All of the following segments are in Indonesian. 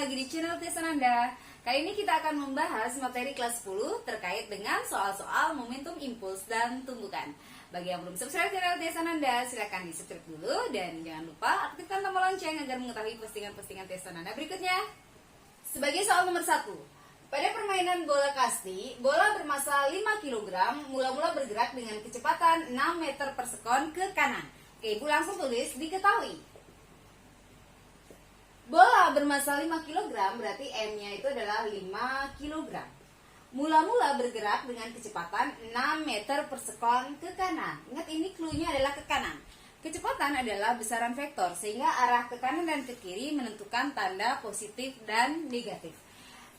lagi di channel Tes Ananda. Kali ini kita akan membahas materi kelas 10 terkait dengan soal-soal momentum impuls dan tumbukan. Bagi yang belum subscribe channel Tes Ananda, silahkan di subscribe dulu dan jangan lupa aktifkan tombol lonceng agar mengetahui postingan-postingan Tes Ananda berikutnya. Sebagai soal nomor 1, pada permainan bola kasti, bola bermassa 5 kg mula-mula bergerak dengan kecepatan 6 meter per sekon ke kanan. Oke, Ibu langsung tulis diketahui. Bola bermassa 5 kg berarti M-nya itu adalah 5 kg. Mula-mula bergerak dengan kecepatan 6 meter per sekon ke kanan. Ingat ini clue-nya adalah ke kanan. Kecepatan adalah besaran vektor sehingga arah ke kanan dan ke kiri menentukan tanda positif dan negatif.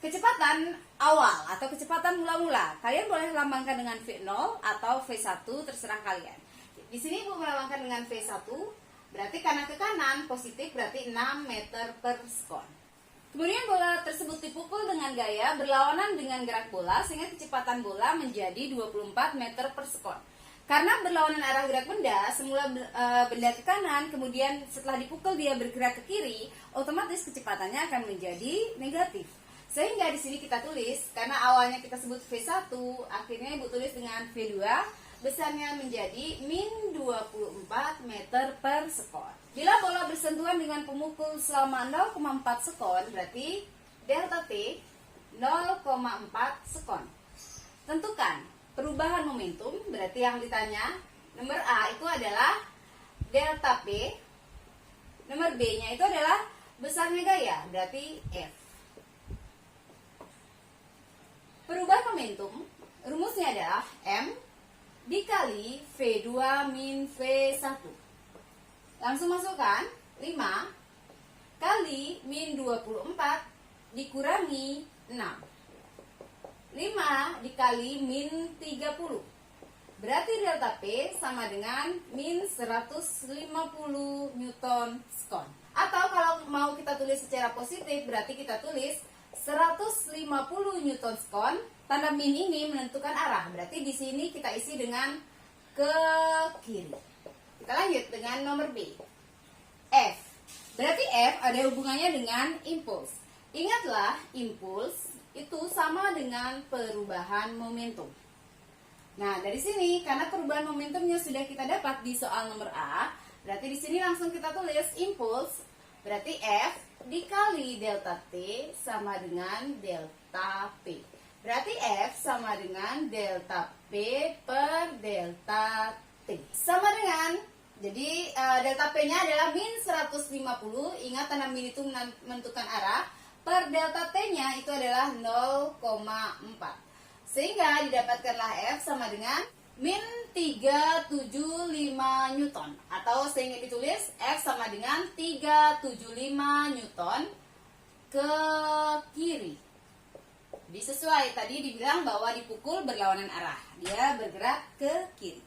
Kecepatan awal atau kecepatan mula-mula, kalian boleh lambangkan dengan V0 atau V1 terserah kalian. Di sini Ibu melambangkan dengan V1, berarti kanan ke kanan, positif berarti 6 meter per sekon. Kemudian bola tersebut dipukul dengan gaya berlawanan dengan gerak bola sehingga kecepatan bola menjadi 24 meter per sekon. Karena berlawanan arah gerak benda, semula benda ke kanan, kemudian setelah dipukul dia bergerak ke kiri, otomatis kecepatannya akan menjadi negatif. Sehingga di sini kita tulis, karena awalnya kita sebut V1, akhirnya Ibu tulis dengan V2, besarnya menjadi min 24 meter per sekon. Bila bola bersentuhan dengan pemukul selama 0,4 sekon, berarti delta T 0,4 sekon. Tentukan perubahan momentum, berarti yang ditanya nomor A itu adalah delta P, nomor B-nya itu adalah besarnya gaya, berarti F. Perubahan momentum, rumusnya adalah M dikali V2 min V1. Langsung masukkan 5 kali min 24 dikurangi 6. 5 dikali min 30. Berarti delta P sama dengan min 150 Newton sekon. Atau kalau mau kita tulis secara positif, berarti kita tulis 150 Newton sekon. Tanda min ini menentukan arah. Berarti di sini kita isi dengan ke kiri. Kita lanjut dengan nomor B. F. Berarti F ada hubungannya dengan impuls. Ingatlah, impuls itu sama dengan perubahan momentum. Nah, dari sini karena perubahan momentumnya sudah kita dapat di soal nomor A, berarti di sini langsung kita tulis impuls. Berarti F dikali delta T sama dengan delta P. Berarti F sama dengan delta P per delta T. Sama dengan, jadi delta P-nya adalah min 150. Ingat tanda min itu menentukan arah. Per delta T-nya itu adalah 0,4. Sehingga didapatkanlah F sama dengan min 375 Newton. Atau sehingga ditulis F sama dengan 375 Newton ke kiri. Jadi sesuai tadi dibilang bahwa dipukul berlawanan arah. Dia bergerak ke kiri.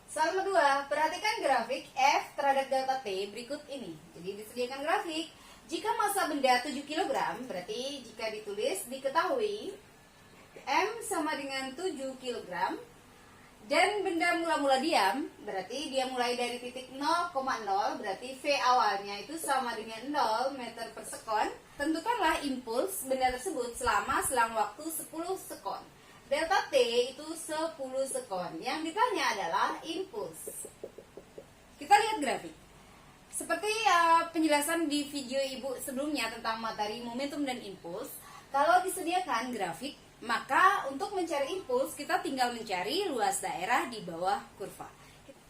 Soal nomor 2, perhatikan grafik F terhadap delta T berikut ini. Jadi disediakan grafik. Jika massa benda 7 kg, berarti jika ditulis diketahui M sama dengan 7 kg dan benda mula-mula diam, berarti dia mulai dari titik 0,0, berarti V awalnya itu sama dengan 0 meter per sekon. Tentukanlah impuls benda tersebut selama selang waktu 10 sekon. Delta T itu 10 sekon. Yang ditanya adalah impuls. Kita lihat grafik. Seperti penjelasan di video Ibu sebelumnya tentang materi momentum dan impuls, kalau disediakan grafik, maka untuk mencari impuls kita tinggal mencari luas daerah di bawah kurva.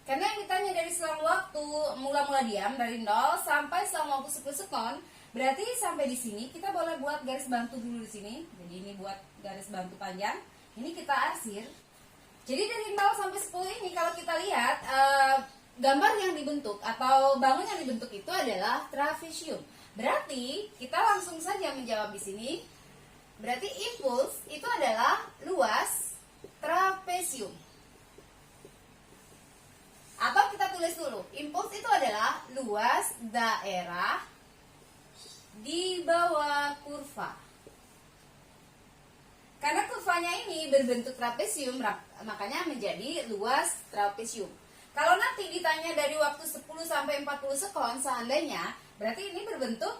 Karena yang ditanya dari selang waktu mula-mula diam dari 0 sampai selang waktu 10 sekon, berarti sampai di sini kita boleh buat garis bantu dulu di sini. Jadi ini buat garis bantu panjang. Ini kita arsir. Jadi dari 0 sampai 10 ini kalau kita lihat gambar yang dibentuk atau bangun yang dibentuk itu adalah trapesium. Berarti kita langsung saja menjawab di sini. Berarti impuls itu adalah luas trapesium. Atau kita tulis dulu, impuls itu adalah luas daerah di bawah kurva. Karena kurvanya ini berbentuk trapesium, makanya menjadi luas trapesium. Kalau nanti ditanya dari waktu 10 sampai 40 sekon seandainya, berarti ini berbentuk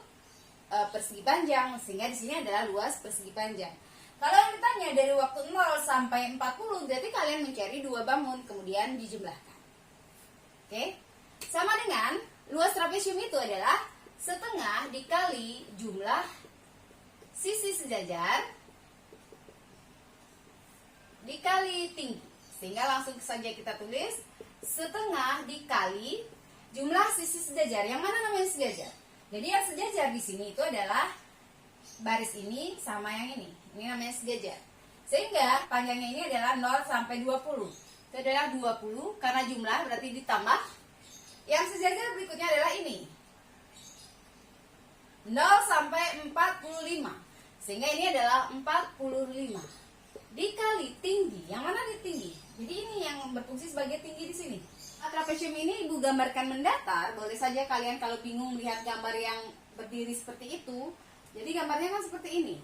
persegi panjang, sehingga di sini adalah luas persegi panjang. Kalau yang ditanya dari waktu 0 sampai 40, berarti kalian mencari 2 bangun, kemudian dijumlahkan. Oke? Sama dengan luas trapesium itu adalah setengah dikali jumlah sisi sejajar dikali tinggi. Sehingga langsung saja kita tulis setengah dikali jumlah sisi sejajar. Yang mana namanya sejajar? Jadi yang sejajar di sini itu adalah baris ini sama yang ini. Ini namanya sejajar. Sehingga panjangnya ini adalah 0 sampai 20. Itu adalah 20 karena jumlah berarti ditambah. Yang sejajar berikutnya adalah ini. 0 sampai 45. Sehingga ini adalah 45. Dikali tinggi. Yang mana di tinggi? Jadi ini yang berfungsi sebagai tinggi di sini. Trapesium ini Ibu gambarkan mendatar. Boleh saja kalian kalau bingung melihat gambar yang berdiri seperti itu. Jadi gambarnya kan seperti ini.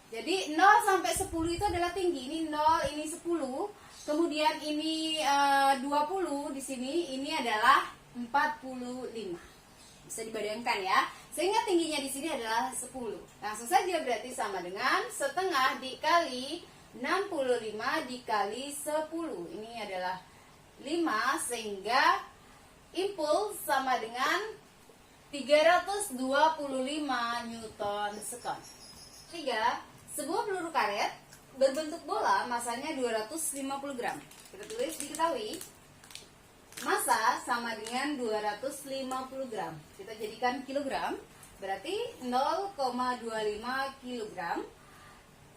Jadi 0 sampai 10 itu adalah tinggi. Ini 0, ini 10. Kemudian ini 20 di sini. Ini adalah 45. Bisa dibayangkan ya. Sehingga tingginya di sini adalah 10. Langsung saja berarti sama dengan setengah dikali 65 dikali 10. Ini adalah 5, sehingga impuls sama dengan 325 Newton sekon. 3. Sebuah peluru karet berbentuk bola, masanya 250 gram. Kita tulis diketahui massa sama dengan 250 gram. Kita jadikan kilogram, berarti 0,25 kilogram.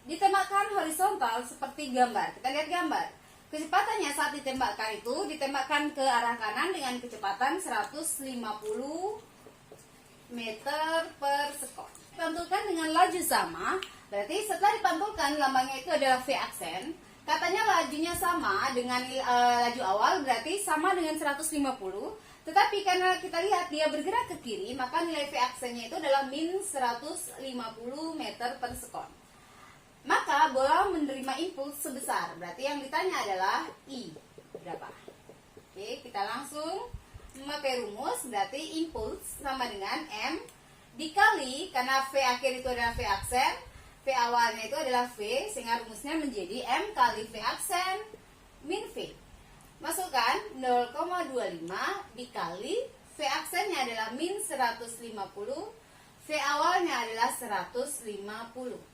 Ditembakkan horizontal seperti gambar. Kita lihat gambar. Kecepatannya saat ditembakkan itu ditembakkan ke arah kanan dengan kecepatan 150 meter per sekon. Dipantulkan dengan laju sama, berarti setelah dipantulkan lambangnya itu adalah V aksen. Katanya lajunya sama dengan laju awal, berarti sama dengan 150. Tetapi karena kita lihat dia bergerak ke kiri, maka nilai V aksennya itu adalah min 150 meter per sekon. Maka bola menerima impuls sebesar. Berarti yang ditanya adalah I berapa. Oke, kita langsung memakai rumus. Berarti impuls sama dengan M dikali, karena V akhir itu adalah V aksen, V awalnya itu adalah V, sehingga rumusnya menjadi M kali V aksen min V. Masukkan 0,25 dikali V aksennya adalah min 150, V awalnya adalah 150.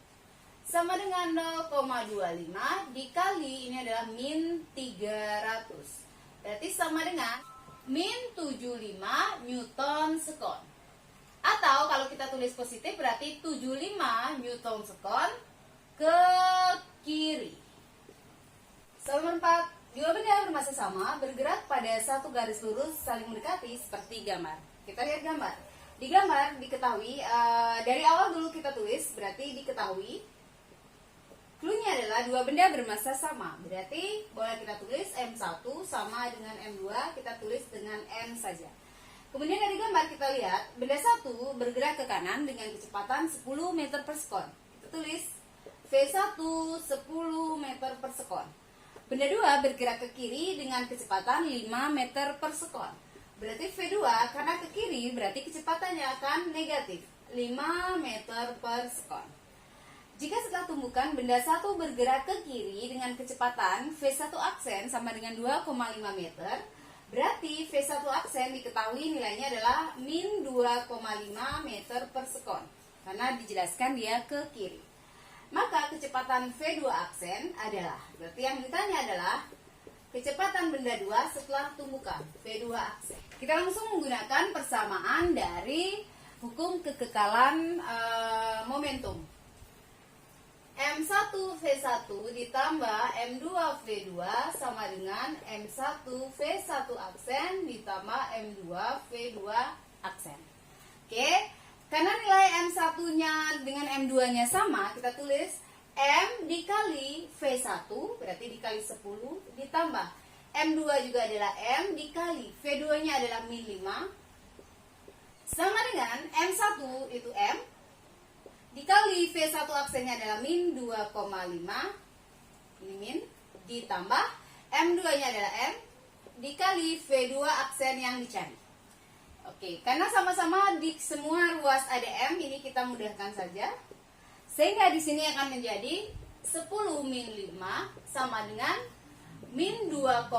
Sama dengan 0,25 dikali ini adalah min 300. Berarti sama dengan min 75 Newton sekon. Atau kalau kita tulis positif berarti 75 Newton sekon ke kiri. Soal 4. Dua benda bermassa sama bergerak pada satu garis lurus saling mendekati seperti gambar. Kita lihat gambar. Di gambar diketahui, dari awal dulu kita tulis, berarti diketahui clue-nya adalah dua benda bermassa sama. Berarti boleh kita tulis M1 sama dengan M2, kita tulis dengan M saja. Kemudian dari gambar kita lihat, benda 1 bergerak ke kanan dengan kecepatan 10 meter per sekon. Kita tulis V1 10 meter per sekon. Benda 2 bergerak ke kiri dengan kecepatan 5 meter per sekon. Berarti V2 karena ke kiri berarti kecepatannya akan negatif 5 meter per sekon. Jika setelah tumbukan benda 1 bergerak ke kiri dengan kecepatan V1 aksen sama dengan 2,5 meter, berarti V1 aksen diketahui nilainya adalah min 2,5 meter per sekon. Karena dijelaskan dia ke kiri. Maka kecepatan V2 aksen adalah, berarti yang ditanya adalah kecepatan benda 2 setelah tumbukan V2 aksen. Kita langsung menggunakan persamaan dari hukum kekekalan momentum. M1 V1 ditambah M2 V2 sama dengan M1 V1 aksen ditambah M2 V2 aksen. Oke, karena nilai M1-nya dengan M2-nya sama, kita tulis M dikali V1, berarti dikali 10, ditambah M2 juga adalah M dikali V2-nya adalah min 5, sama dengan M1 itu M, dikali V1 aksennya adalah min 2,5, ini min, ditambah M2 nya adalah M, dikali V2 aksen yang dicari. Oke, karena sama-sama di semua ruas ADM ini kita mudahkan saja. Sehingga di sini akan menjadi 10 min 5 sama dengan min 2,5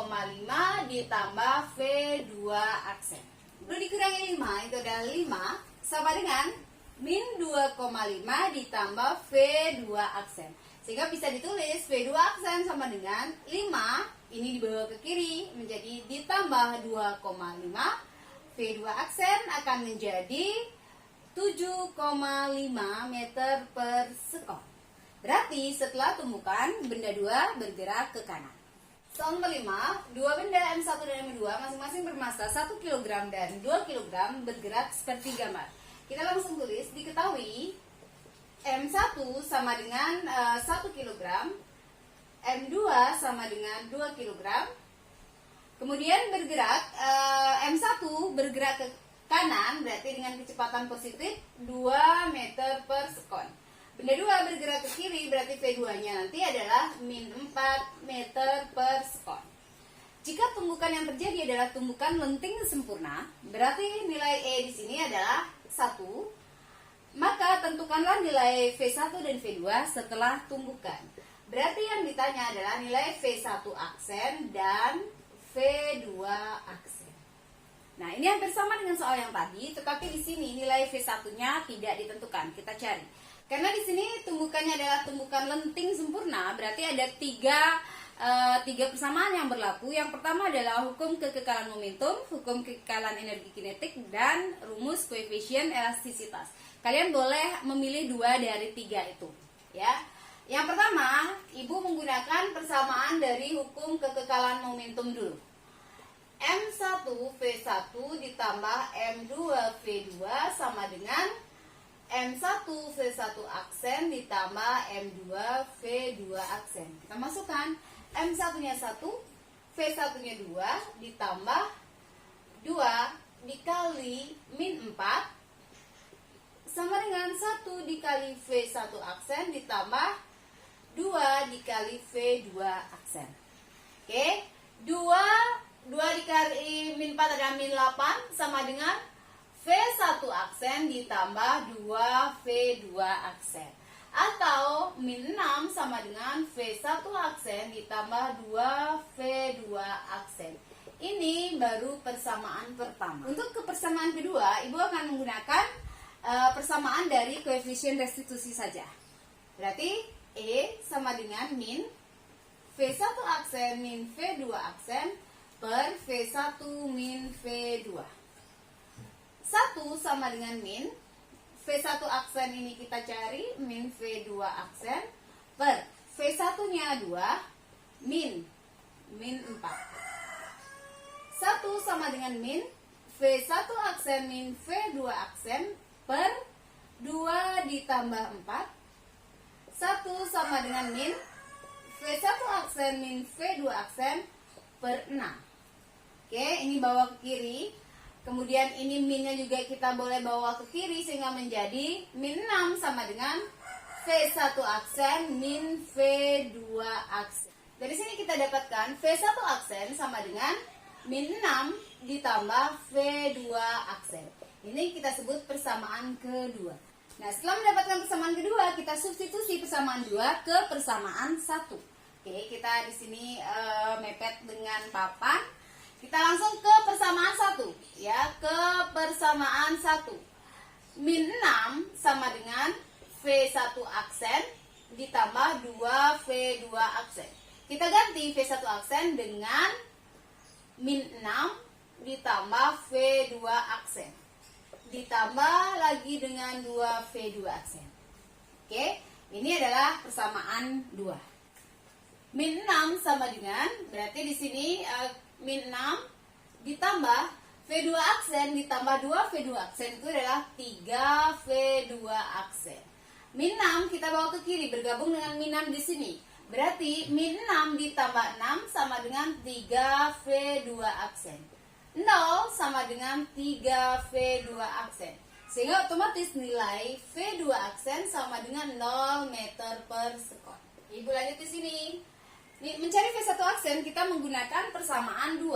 ditambah V2 aksen. Lalu dikurangi 5 itu adalah 5 sama dengan min 2,5 ditambah V2 aksen. Sehingga bisa ditulis V2 aksen sama dengan 5, ini dibawa ke kiri menjadi ditambah 2,5. V2 aksen akan menjadi 7,5 meter per sekon. Berarti setelah tumbukan, benda 2 bergerak ke kanan. Soal nomor 5, dua benda M1 dan M2 masing-masing bermassa 1 kg dan 2 kg bergerak seperti gambar. Kita langsung tulis, diketahui M1 sama dengan 1 kg, M2 sama dengan 2 kg. Kemudian bergerak, M1 bergerak ke kanan, berarti dengan kecepatan positif 2 meter per sekon. Benda 2 bergerak ke kiri, berarti V2-nya nanti adalah min 4 meter per sekon. Jika tumbukan yang terjadi adalah tumbukan lenting sempurna, berarti nilai E di sini adalah 1. Maka tentukanlah nilai V1 dan V2 setelah tumbukan. Berarti yang ditanya adalah nilai V1 aksen dan V2 aksen. Nah, ini hampir sama dengan soal yang tadi, tetapi di sini nilai V1-nya tidak ditentukan. Kita cari. Karena di sini tumbukannya adalah tumbukan lenting sempurna, berarti ada tiga persamaan yang berlaku. Yang pertama adalah hukum kekekalan momentum, hukum kekekalan energi kinetik, dan rumus koefisien elastisitas. Kalian boleh memilih 2 dari 3 itu, ya. Yang pertama, Ibu menggunakan persamaan dari hukum kekekalan momentum dulu. M1 V1 ditambah M2 V2 sama dengan M1 V1 aksen ditambah M2 V2 aksen. Kita masukkan M1-nya 1, V1-nya 2 ditambah 2 dikali min 4 sama dengan 1 dikali V1 aksen ditambah 2 dikali V2 aksen. Oke, 2 dikali min 4 adalah min 8 sama dengan V1 aksen ditambah 2 V2 aksen. Atau min 6 sama dengan V1 aksen ditambah 2 V2 aksen. Ini baru persamaan pertama. Untuk kepersamaan kedua, Ibu akan menggunakan persamaan dari koefisien restitusi saja. Berarti E sama dengan min V1 aksen min V2 aksen per V1 min V2. 1 sama dengan min V1 aksen ini kita cari min V2 aksen per V1-nya 2 min 4. 1 sama dengan min V1 aksen min V2 aksen per 2 ditambah 4. 1 sama dengan min V1 aksen min V2 aksen per 6. Oke, ini bawa ke kiri. Kemudian ini minnya juga kita boleh bawa ke kiri sehingga menjadi min 6 sama dengan V1 aksen min V2 aksen. Dari sini kita dapatkan V1 aksen sama dengan min 6 ditambah V2 aksen. Ini kita sebut persamaan kedua. Nah, setelah mendapatkan persamaan kedua, kita substitusi persamaan 2 ke persamaan 1. Oke, kita di sini mepet dengan papan. Kita langsung ke persamaan 1, ya, ke persamaan 1. Min 6 sama dengan V1 aksen ditambah 2 V2 aksen. Kita ganti V1 aksen dengan min 6 ditambah V2 aksen. Ditambah lagi dengan 2 V2 aksen. Oke, ini adalah persamaan 2. Min 6 sama dengan, berarti di sini min 6 ditambah V2 aksen ditambah 2 V2 aksen itu adalah 3 V2 aksen. Min 6 kita bawa ke kiri bergabung dengan min 6 di sini. Berarti min 6 ditambah 6 sama dengan 3 V2 aksen. 0 sama dengan 3 V2 aksen. Sehingga otomatis nilai V2 aksen sama dengan 0 meter per sekon. Ibu lanjut di sini. Mencari V1 aksen kita menggunakan persamaan 2.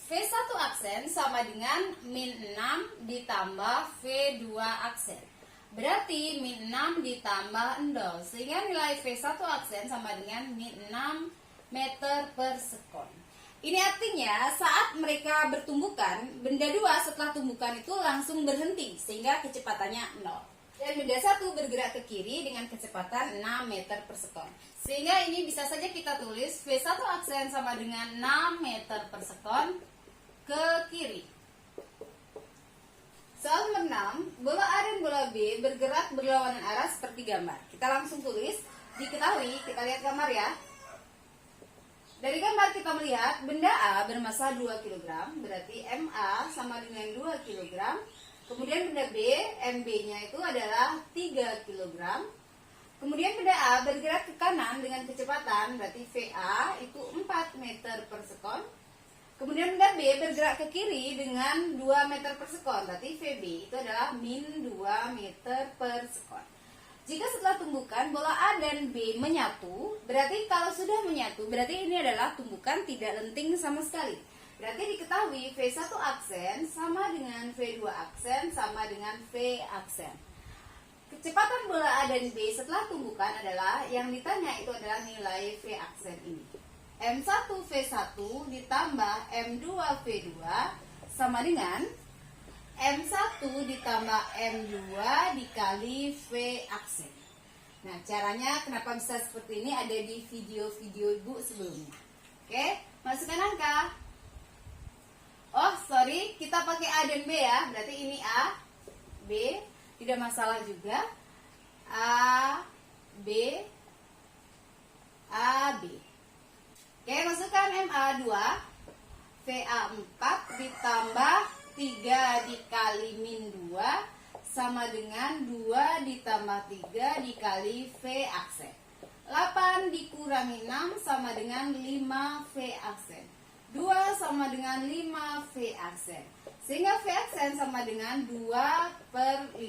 V1 aksen sama dengan min 6 ditambah V2 aksen. Berarti min 6 ditambah 0. Sehingga nilai V1 aksen sama dengan min 6 meter per sekon. Ini artinya saat mereka bertumbukan, benda 2 setelah tumbukan itu langsung berhenti. Sehingga kecepatannya 0. Dan benda 1 bergerak ke kiri dengan kecepatan 6 meter per sekon. Sehingga ini bisa saja kita tulis V1 aksen sama dengan 6 meter per sekon ke kiri. Soal nomor 6, bola A dan bola B bergerak berlawanan arah seperti gambar. Kita langsung tulis, diketahui, kita lihat gambar ya. Dari gambar kita melihat benda A bermassa 2 kg, berarti MA sama dengan 2 kg. Kemudian benda B, MB-nya itu adalah 3 kg. Kemudian benda A bergerak ke kanan dengan kecepatan, berarti VA itu 4 meter per sekon. Kemudian benda B bergerak ke kiri dengan 2 meter per sekon, berarti VB itu adalah min 2 meter per sekon. Jika setelah tumbukan bola A dan B menyatu, berarti kalau sudah menyatu, berarti ini adalah tumbukan tidak lenting sama sekali. Berarti diketahui V1 aksen sama dengan V2 aksen sama dengan V aksen. Kecepatan bola A dan B setelah tumbukan adalah, yang ditanya itu adalah nilai V aksen ini. M1 V1 ditambah M2 V2 sama dengan M1 ditambah M2 dikali V aksen. Nah, caranya kenapa bisa seperti ini ada di video-video Ibu sebelumnya. Oke, masukkan angka. Oh, sorry, kita pakai A dan B ya. Berarti ini A, B, tidak masalah juga. A, B, A, B. Oke, masukkan MA 2, VA 4 ditambah 3 dikali min 2 sama dengan 2 ditambah 3 dikali V aksen. 8 dikurangi 6 sama dengan 5 V aksen. 2 sama dengan 5 V aksen. Sehingga V aksen sama dengan 2 per 5.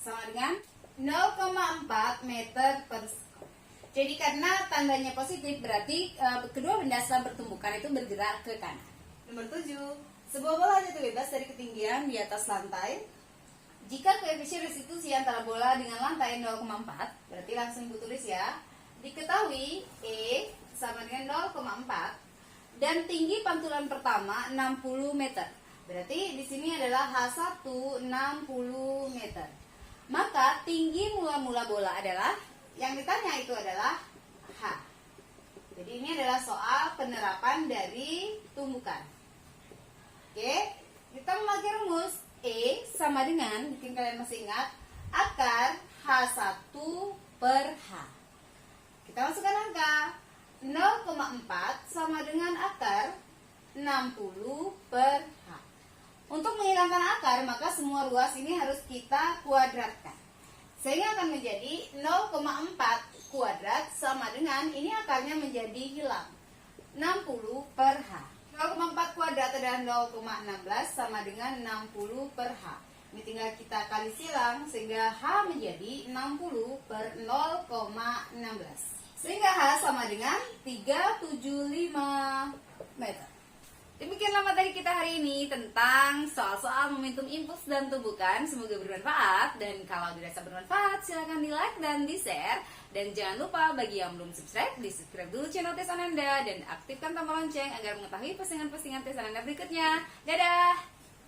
Sama dengan 0,4 meter per sekon. Jadi karena tandanya positif berarti kedua benda sedang bertumbukan itu bergerak ke kanan. Nomor 7. Sebuah bola jatuh bebas dari ketinggian di atas lantai. Jika koefisien restitusi antara bola dengan lantai 0,4, berarti langsung Ibu tulis ya. Diketahui E sama dengan 0,4 dan tinggi pantulan pertama 60 meter. Berarti di sini adalah H1 60 meter. Maka tinggi mula-mula bola adalah, yang ditanya itu adalah H. Jadi ini adalah soal penerapan dari tumbukan. Oke, kita memakai rumus E sama dengan, mungkin kalian masih ingat, akar H1 per H. Kita masukkan angka 0,4 sama dengan akar 60 per H. Untuk menghilangkan akar, maka semua ruas ini harus kita kuadratkan. Sehingga akan menjadi 0,4 kuadrat sama dengan, ini akarnya menjadi hilang, 60 per H. 0,4 kuadrat adalah 0,16 sama dengan 60 per H. Ini tinggal kita kali silang sehingga H menjadi 60 per 0,16. Sehingga H sama dengan 375 meter. Demikianlah materi kita hari ini tentang soal-soal momentum impuls dan tumbukan. Semoga bermanfaat, dan kalau dirasa bermanfaat silahkan di like dan di share. Dan jangan lupa bagi yang belum subscribe, di subscribe dulu channel Tes Ananda dan aktifkan tombol lonceng agar mengetahui postingan-postingan Tes Ananda berikutnya. Dadah!